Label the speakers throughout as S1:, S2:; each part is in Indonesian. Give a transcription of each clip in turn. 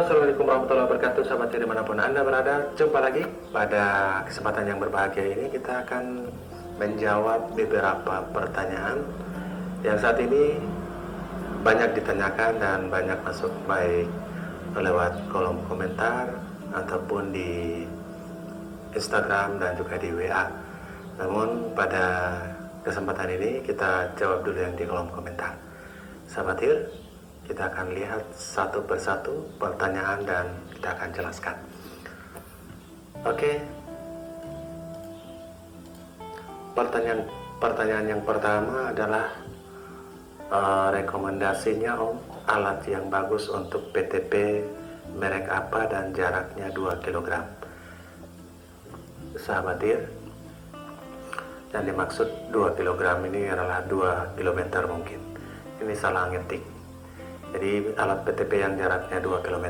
S1: Assalamualaikum warahmatullahi wabarakatuh, sahabat dimanapun Anda berada. Jumpa lagi pada kesempatan yang berbahagia ini. Kita akan menjawab beberapa pertanyaan yang saat ini banyak ditanyakan dan banyak masuk baik lewat kolom komentar ataupun di Instagram dan juga di WA. Namun pada kesempatan ini kita jawab dulu yang di kolom komentar. Sahabat Hir, kita akan lihat satu persatu pertanyaan dan kita akan jelaskan. Oke. Pertanyaan yang pertama adalah rekomendasinya Om, alat yang bagus untuk PTP merek apa dan jaraknya 2 kg. Sahabat Hir, yang dimaksud 2 kg ini adalah 2 km mungkin. Ini salah ngetik. Jadi alat PTP yang jaraknya 2 km,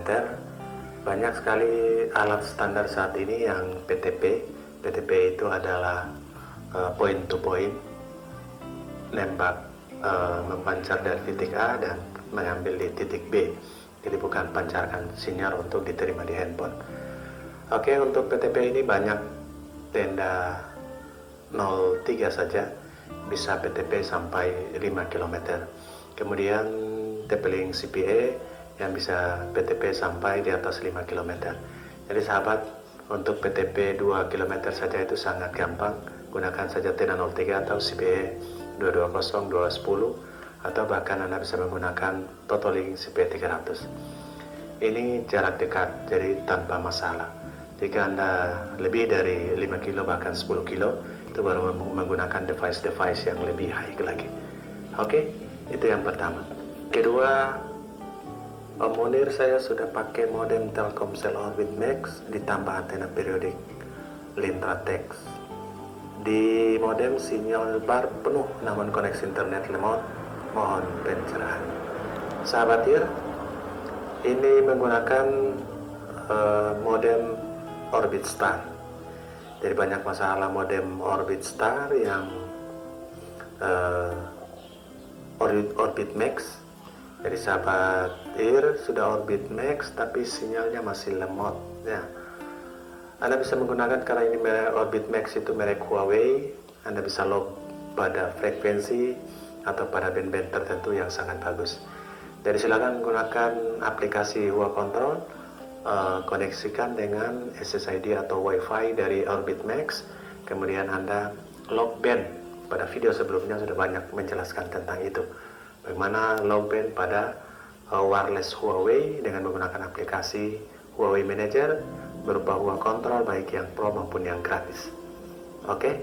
S1: banyak sekali alat standar saat ini yang PTP. PTP itu adalah point to point, nembak mempancar dari titik A dan mengambil di titik B. Jadi bukan pancarkan sinyal untuk diterima di handphone. Oke, untuk PTP ini banyak tenda 03 saja bisa PTP sampai 5 km. Kemudian TP-Link CPE yang bisa PTP sampai di atas 5 km. Jadi sahabat, untuk PTP 2 km saja itu sangat gampang. Gunakan saja tenda 03 atau CPE 220 210 atau bahkan Anda bisa menggunakan TotoLink CPE 300. Ini jarak dekat, jadi tanpa masalah. Jika Anda lebih dari 5 kilo bahkan 10 kilo, itu baru menggunakan device-device yang lebih high lagi. Oke, itu yang pertama. Kedua, Om Munir, saya sudah pakai modem Telkomsel Orbit Max ditambah antena periodik Lintratex. Di modem sinyal bar penuh namun koneksi internet lemot. Mohon pencerahan. Sahabat Hir, ini menggunakan modem Orbit Star. Jadi banyak masalah modem Orbit Star yang Orbit Max. Jadi sahabat Hir sudah Orbit Max tapi sinyalnya masih lemot ya. Anda bisa menggunakan, karena ini merek Orbit Max itu merek Huawei, Anda bisa lock pada frekuensi atau pada band-band tertentu yang sangat bagus. Jadi silakan menggunakan aplikasi Huawei Control, koneksikan dengan SSID atau WiFi dari Orbit Max, kemudian Anda lock band. Pada video sebelumnya sudah banyak menjelaskan tentang itu. Bagaimana lock band pada wireless Huawei dengan menggunakan aplikasi Huawei Manager berupa Huawei Control baik yang pro maupun yang gratis. Oke,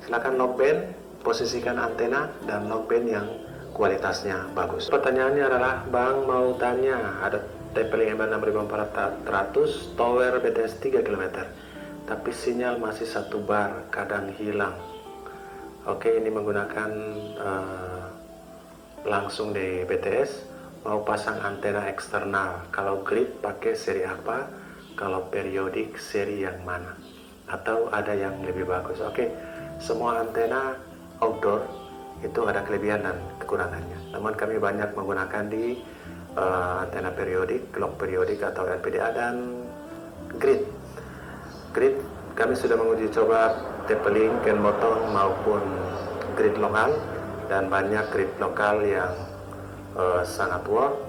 S1: silakan lock band, posisikan antena dan lock band yang kualitasnya bagus. Pertanyaannya adalah, Bang mau tanya, ada TP-Link M6400 tower BTS 3 km tapi sinyal masih 1 bar, kadang hilang. Oke, ini menggunakan langsung di BTS, mau pasang antena eksternal. Kalau grid pakai seri apa, kalau periodik seri yang mana, atau ada yang lebih bagus. Oke, semua antena outdoor itu ada kelebihan dan kekurangannya, namun kami banyak menggunakan di antena periodik, clock periodik atau LPDA dan grid. Kami sudah menguji coba TP-Link, Ken Motong maupun grid lokal, dan banyak grid lokal yang sangat work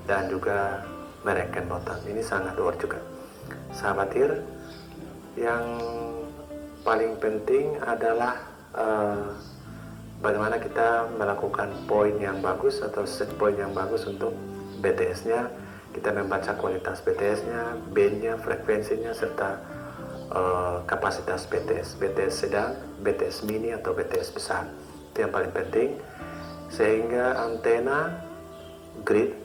S1: dan juga merek Ken Motong ini sangat work juga. Sahabat Hir, yang paling penting adalah bagaimana kita melakukan poin yang bagus atau set point yang bagus untuk BTS-nya. Kita membaca kualitas BTS-nya, band-nya, frekuensinya, serta kapasitas BTS sedang, BTS mini atau BTS besar. Itu yang paling penting, sehingga antena, grid,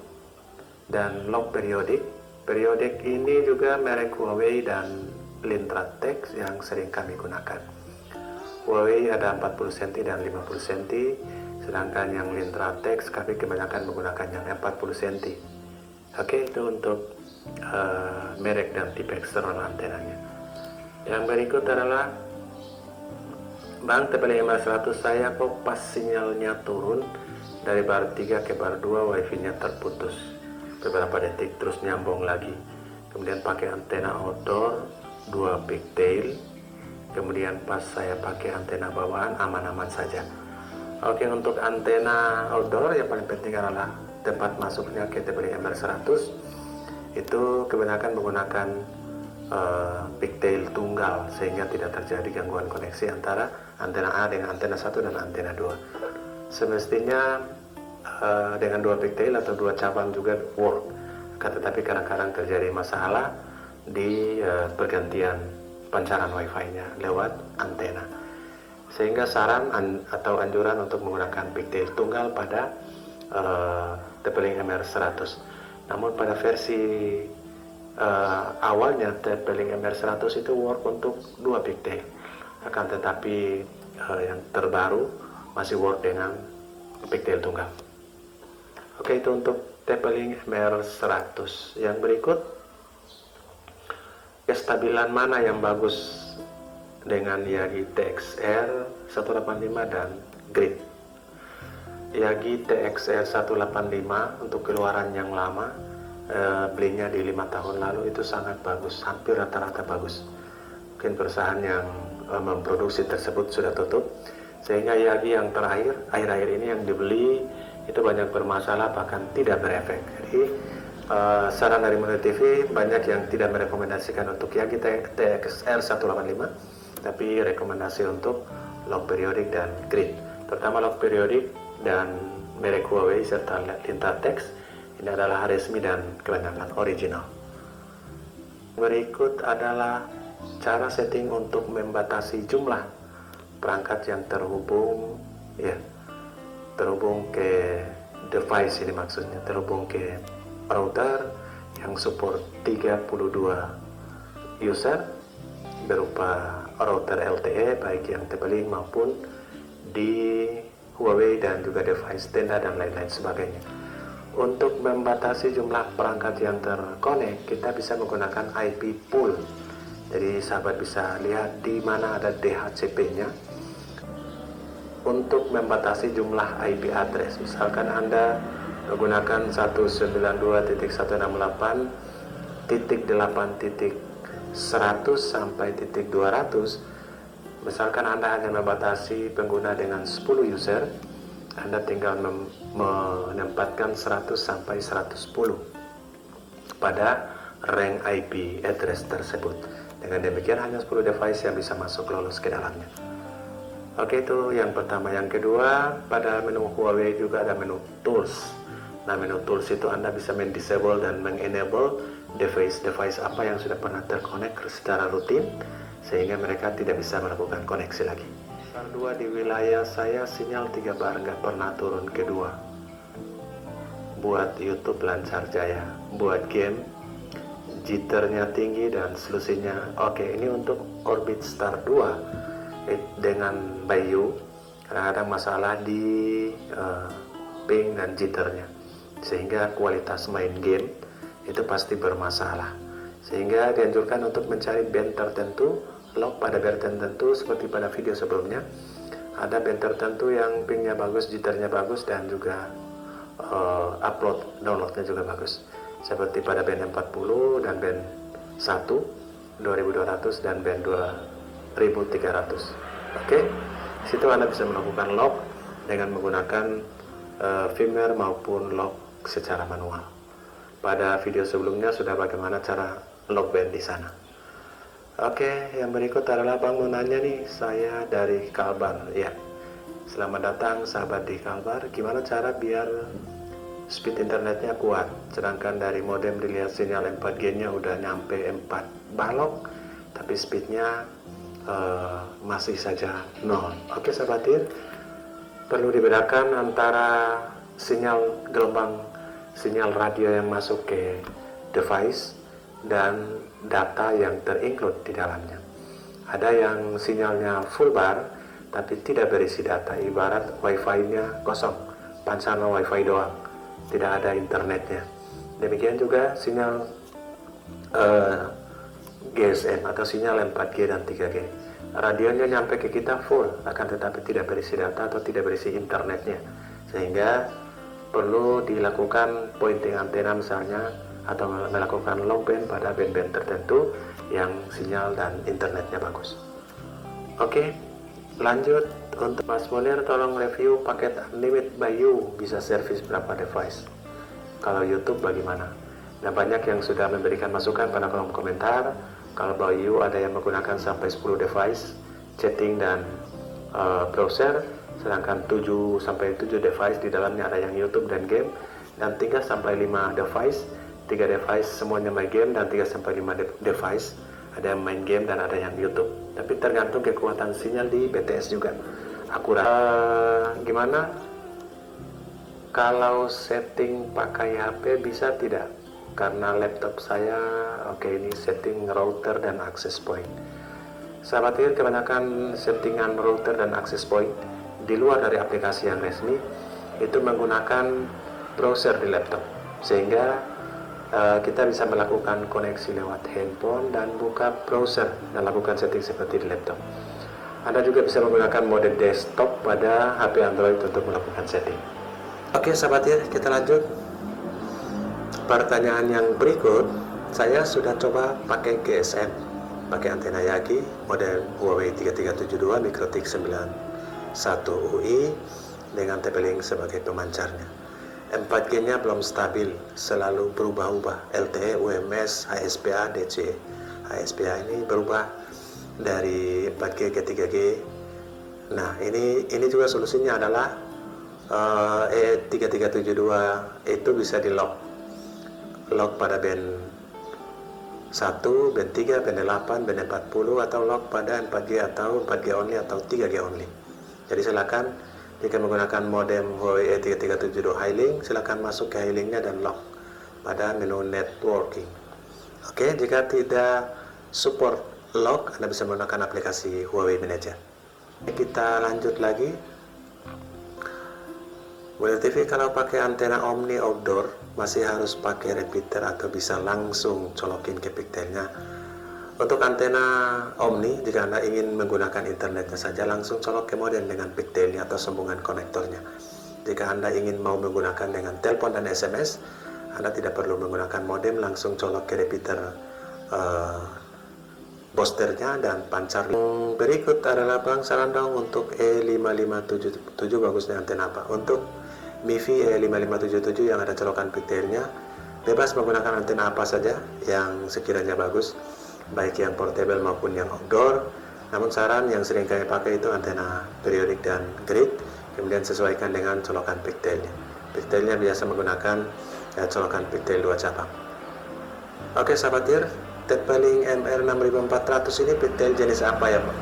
S1: dan lock periodik ini juga merek Huawei dan Lintratex yang sering kami gunakan. Huawei ada 40 cm dan 50 cm, sedangkan yang Lintratex kami kebanyakan menggunakan yang 40 cm. Oke, itu untuk merek dan tipe eksternal antenanya. Yang berikut adalah, Bang, TP-Link 500 saya kok pas sinyalnya turun dari bar 3 ke bar 2 wifi nya terputus. beberapa detik terus nyambung lagi. Kemudian pakai antena outdoor 2 pigtail. Kemudian pas saya pakai antena bawaan aman-aman saja. Oke, untuk antena outdoor yang paling penting adalah tempat masuknya ke TP-Link MR100 itu kebanyakan menggunakan pigtail tunggal sehingga tidak terjadi gangguan koneksi antara antena A dengan antena 1 dan antena 2. Semestinya dengan 2 pigtail atau 2 cabang juga work, tetapi kadang-kadang terjadi masalah di pergantian pancaran wifi-nya lewat antena, sehingga saran atau anjuran untuk menggunakan pigtail tunggal pada TP-Link MR100. Namun pada versi awalnya TP-Link MR100 itu work untuk 2 pigtail, akan tetapi yang terbaru masih work dengan pigtail tunggal. Oke, itu untuk TP-Link MR100. Yang berikut, kestabilan mana yang bagus dengan Yagi TXR 185 dan Grid. Yagi TXR 185 untuk keluaran yang lama, belinya di 5 tahun lalu itu sangat bagus, hampir rata-rata bagus. Mungkin perusahaan yang memproduksi tersebut sudah tutup, sehingga Yagi yang terakhir akhir-akhir ini yang dibeli itu banyak bermasalah, bahkan tidak berefek. Jadi saran dari Menu TV, banyak yang tidak merekomendasikan untuk Yagi TXR 185, tapi rekomendasi untuk lock periodik dan Grid, terutama lock periodik dan merek Huawei serta Lintatex. Ini adalah resmi dan kebanyakan original. Berikut adalah cara setting untuk membatasi jumlah perangkat yang terhubung, terhubung ke device. Ini maksudnya terhubung ke router yang support 32 user berupa router LTE baik yang TP-Link maupun di Huawei dan juga device tenda dan lain-lain sebagainya. Untuk membatasi jumlah perangkat yang terkonek, kita bisa menggunakan IP pool. Jadi sahabat bisa lihat di mana ada DHCP-nya. Untuk membatasi jumlah IP address, misalkan Anda menggunakan 192.168.8.100 sampai .200, misalkan Anda hanya membatasi pengguna dengan 10 user, Anda tinggal menempatkan 100 sampai 110 pada rank IP address tersebut. Dengan demikian hanya 10 device yang bisa masuk lolos ke dalamnya. Oke, itu yang pertama. Yang kedua, pada menu Huawei juga ada menu tools. Nah, menu tools itu Anda bisa mendisable dan mengenable device apa yang sudah pernah terkonek secara rutin, sehingga mereka tidak bisa melakukan koneksi lagi. Nomor 2, di wilayah saya sinyal 3 bar, nggak pernah turun ke 2. Buat YouTube lancar jaya, buat game jitternya tinggi dan selusinya oke. Ini untuk Orbit Star 2 dengan Bayu, kadang-kadang masalah di ping dan jitternya, sehingga kualitas main game itu pasti bermasalah, sehingga dianjurkan untuk mencari band tertentu, lock pada band tertentu. Seperti pada video sebelumnya, ada band tertentu yang pingnya bagus, jitternya bagus, dan juga downloadnya juga bagus, seperti pada band 40 dan band 1 2200 dan band 2300. Oke, situ Anda bisa melakukan lock dengan menggunakan firmware maupun lock secara manual. Pada video sebelumnya sudah bagaimana cara lock band di sana. Oke, yang berikut adalah Bang mau nanya nih, saya dari Kalbar. Ya, selamat datang sahabat di Kalbar. Gimana cara biar speed internetnya kuat, sedangkan dari modem dilihat sinyal 4G-nya udah nyampe 4 balok, tapi speednya masih saja 0. Oke sahabatir, perlu dibedakan antara gelombang sinyal radio yang masuk ke device dan data yang terinclude di dalamnya. Ada yang sinyalnya full bar tapi tidak berisi data, ibarat wifi-nya kosong, pancaran wifi doang, tidak ada internetnya. Demikian juga sinyal GSM atau sinyal 4G dan 3G. Radionya nyampe ke kita full, akan tetapi tidak berisi data atau tidak berisi internetnya, sehingga perlu dilakukan pointing antena misalnya, atau melakukan low band pada band-band tertentu yang sinyal dan internetnya bagus. Oke, lanjut. Untuk Mas Munir, tolong review paket Unlimited by You bisa service berapa device. Kalau YouTube bagaimana? Nah, banyak yang sudah memberikan masukan pada kolom komentar. Kalau by You ada yang menggunakan sampai 10 device chatting dan browser, sedangkan 7 sampai 7 device di dalamnya ada yang YouTube dan game, dan 3 sampai 5 device, 3 device semuanya main game, dan 3 sampai 5 device ada yang main game dan ada yang YouTube. Tapi tergantung kekuatan sinyal di BTS juga. Akurat. Gimana kalau setting pakai HP bisa tidak? Karena laptop saya, oke, ini setting router dan access point. Sahabat TIR, kebanyakan settingan router dan access point di luar dari aplikasi yang resmi itu menggunakan browser di laptop, sehingga kita bisa melakukan koneksi lewat handphone dan buka browser dan lakukan setting seperti di laptop. Anda juga bisa menggunakan mode desktop pada HP Android untuk melakukan setting. Oke sahabat TIR, kita lanjut. Pertanyaan yang berikut, saya sudah coba pakai GSM, pakai antena Yagi model Huawei 3372 Mikrotik 91 UI dengan TP-Link sebagai pemancarnya. 4G-nya belum stabil, selalu berubah-ubah. LTE, UMS, HSPA, DC. HSPA ini berubah dari 4G ke 3G. Nah, ini juga solusinya adalah E3372 itu bisa di lock pada band 1, band 3, band 8, band 40, atau lock pada 4G atau 4G only atau 3G only. Jadi silakan jika menggunakan modem Huawei E3372 Highlink, silakan masuk ke Highlink-nya dan lock pada menu networking. Oke, jika tidak support lock, Anda bisa menggunakan aplikasi Huawei Manager. Kita lanjut lagi. Wheel TV kalau pakai antena Omni outdoor masih harus pakai repeater atau bisa langsung colokin ke pigtailnya. Untuk antena Omni, jika Anda ingin menggunakan internetnya saja, langsung colok ke modem dengan pigtailnya atau sambungan konektornya. Jika Anda ingin mau menggunakan dengan telepon dan SMS, Anda tidak perlu menggunakan modem, langsung colok ke repeater boosternya dan pancar. Berikut adalah Bang Sarandong untuk E5577 bagusnya antena apa? Untuk MIFI E5577 yang ada colokan pigtailnya, bebas menggunakan antena apa saja yang sekiranya bagus, baik yang portable maupun yang outdoor. Namun saran yang sering kami pakai itu antena periodik dan grid, kemudian sesuaikan dengan colokan pigtailnya. Pigtailnya biasa menggunakan colokan pigtail 2 cabang. Oke sahabat TIR, TP-Link MR6400 ini pigtail jenis apa ya Pak?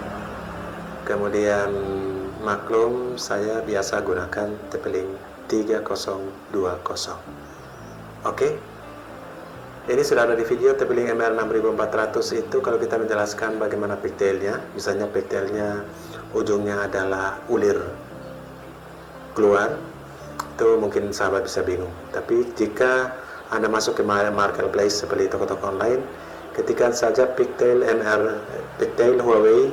S1: Kemudian maklum saya biasa gunakan TP-Link 3020. Oke, ini sudah ada di video TP-Link MR6400 itu. Kalau kita menjelaskan bagaimana pigtailnya, misalnya pigtailnya ujungnya adalah ulir keluar, itu mungkin sahabat bisa bingung. Tapi jika Anda masuk ke marketplace seperti toko-toko online, ketikkan saja pigtail Huawei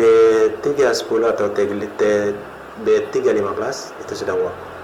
S1: B310 atau B315, itu sudah work.